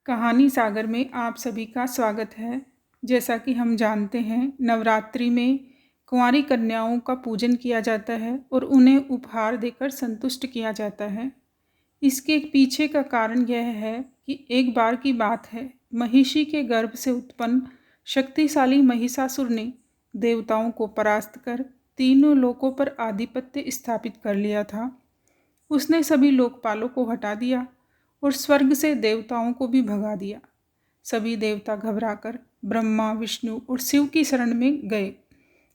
कहानी सागर में आप सभी का स्वागत है। जैसा कि हम जानते हैं, नवरात्रि में कुंवारी कन्याओं का पूजन किया जाता है और उन्हें उपहार देकर संतुष्ट किया जाता है। इसके पीछे का कारण यह है कि एक बार की बात है, महिषी के गर्भ से उत्पन्न शक्तिशाली महिषासुर ने देवताओं को परास्त कर तीनों लोकों पर आधिपत्य स्थापित कर लिया था। उसने सभी लोकपालों को हटा दिया और स्वर्ग से देवताओं को भी भगा दिया। सभी देवता घबराकर ब्रह्मा, विष्णु और शिव की शरण में गए।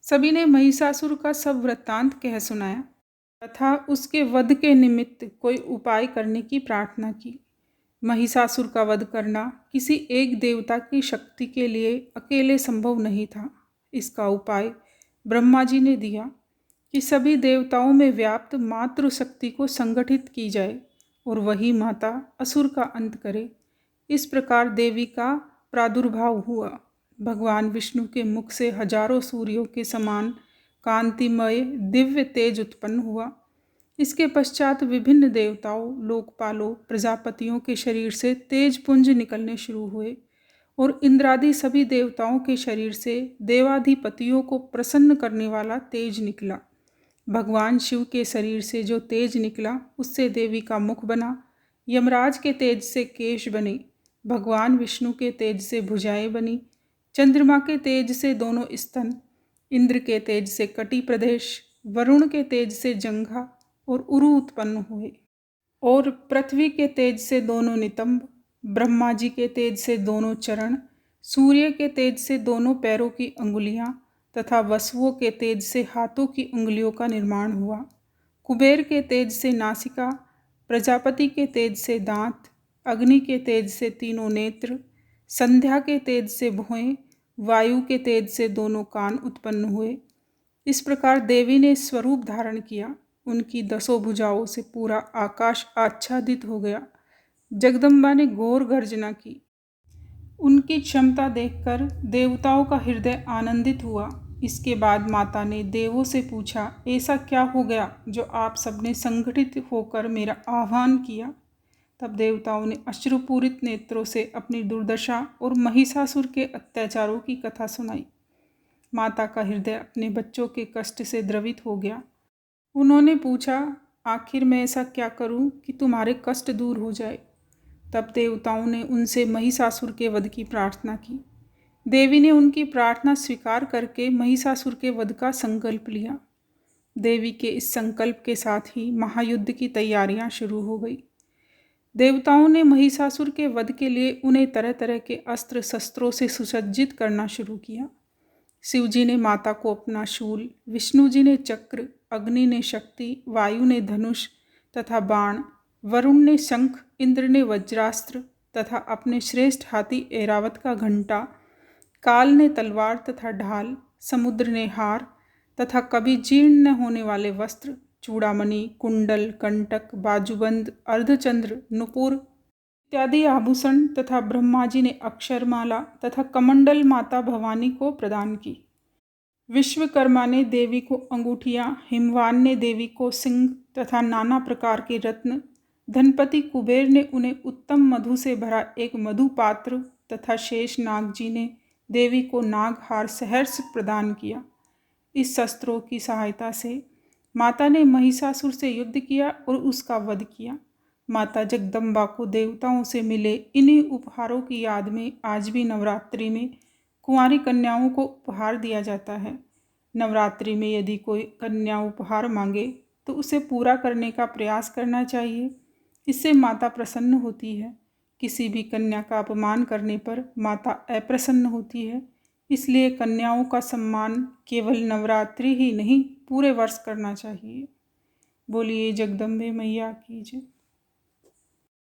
सभी ने महिषासुर का सब वृत्तांत कह सुनाया तथा उसके वध के निमित्त कोई उपाय करने की प्रार्थना की। महिषासुर का वध करना किसी एक देवता की शक्ति के लिए अकेले संभव नहीं था। इसका उपाय ब्रह्मा जी ने दिया कि सभी देवताओं में व्याप्त मातृशक्ति को संगठित की जाए और वही माता असुर का अंत करे। इस प्रकार देवी का प्रादुर्भाव हुआ। भगवान विष्णु के मुख से हजारों सूर्यों के समान कांतिमय दिव्य तेज उत्पन्न हुआ। इसके पश्चात विभिन्न देवताओं, लोकपालों, प्रजापतियों के शरीर से तेज पुंज निकलने शुरू हुए और इंद्रादि सभी देवताओं के शरीर से देवाधिपतियों को प्रसन्न करने वाला तेज निकला। भगवान शिव के शरीर से जो तेज निकला उससे देवी का मुख बना। यमराज के तेज से केश बने। भगवान विष्णु के तेज से भुजाएं बनी। चंद्रमा के तेज से दोनों स्तन, इंद्र के तेज से कटी प्रदेश, वरुण के तेज से जंघा और उरु उत्पन्न हुए और पृथ्वी के तेज से दोनों नितंब, ब्रह्मा जी के तेज से दोनों चरण, सूर्य के तेज से दोनों पैरों की अंगुलियां तथा वसुओं के तेज से हाथों की उंगलियों का निर्माण हुआ। कुबेर के तेज से नासिका, प्रजापति के तेज से दांत, अग्नि के तेज से तीनों नेत्र, संध्या के तेज से भुएं, वायु के तेज से दोनों कान उत्पन्न हुए। इस प्रकार देवी ने स्वरूप धारण किया। उनकी 10 भुजाओं से पूरा आकाश आच्छादित हो गया। जगदम्बा ने घोर गर्जना की। उनकी क्षमता देखकर देवताओं का हृदय आनंदित हुआ। इसके बाद माता ने देवों से पूछा, ऐसा क्या हो गया जो आप सबने संगठित होकर मेरा आह्वान किया? तब देवताओं ने अश्रुपूरित नेत्रों से अपनी दुर्दशा और महिषासुर के अत्याचारों की कथा सुनाई। माता का हृदय अपने बच्चों के कष्ट से द्रवित हो गया। उन्होंने पूछा, आखिर मैं ऐसा क्या करूं कि तुम्हारे कष्ट दूर हो जाए? तब देवताओं ने उनसे महिषासुर के वध की प्रार्थना की। देवी ने उनकी प्रार्थना स्वीकार करके महिषासुर के वध का संकल्प लिया। देवी के इस संकल्प के साथ ही महायुद्ध की तैयारियां शुरू हो गई। देवताओं ने महिषासुर के वध के लिए उन्हें तरह तरह के अस्त्र शस्त्रों से सुसज्जित करना शुरू किया। शिव जी ने माता को अपना शूल, विष्णु जी ने चक्र, अग्नि ने शक्ति, वायु ने धनुष तथा बाण, वरुण ने शंख, इंद्र ने वज्रास्त्र तथा अपने श्रेष्ठ हाथी ऐरावत का घंटा, काल ने तलवार तथा ढाल, समुद्र ने हार तथा कभी जीर्ण न होने वाले वस्त्र, चूड़ामणि, कुंडल, कंटक, बाजूबंद, अर्धचंद्र, नुपुर इत्यादि आभूषण तथा ब्रह्मा जी ने अक्षरमाला तथा कमंडल माता भवानी को प्रदान की। विश्वकर्मा ने देवी को अंगूठियां, हिमवान ने देवी को सिंह तथा नाना प्रकार के रत्न, धनपति कुबेर ने उन्हें उत्तम मधु से भरा एक मधु पात्र तथा शेष नाग जी ने देवी को नागहार सहर्ष प्रदान किया। इस शस्त्रों की सहायता से माता ने महिषासुर से युद्ध किया और उसका वध किया। माता जगदम्बा को देवताओं से मिले इन्हीं उपहारों की याद में आज भी नवरात्रि में कुंवारी कन्याओं को उपहार दिया जाता है। नवरात्रि में यदि कोई कन्या उपहार मांगे तो उसे पूरा करने का प्रयास करना चाहिए। इससे माता प्रसन्न होती है। किसी भी कन्या का अपमान करने पर माता अप्रसन्न होती है। इसलिए कन्याओं का सम्मान केवल नवरात्रि ही नहीं, पूरे वर्ष करना चाहिए। बोलिए जगदम्बे मैया की जय।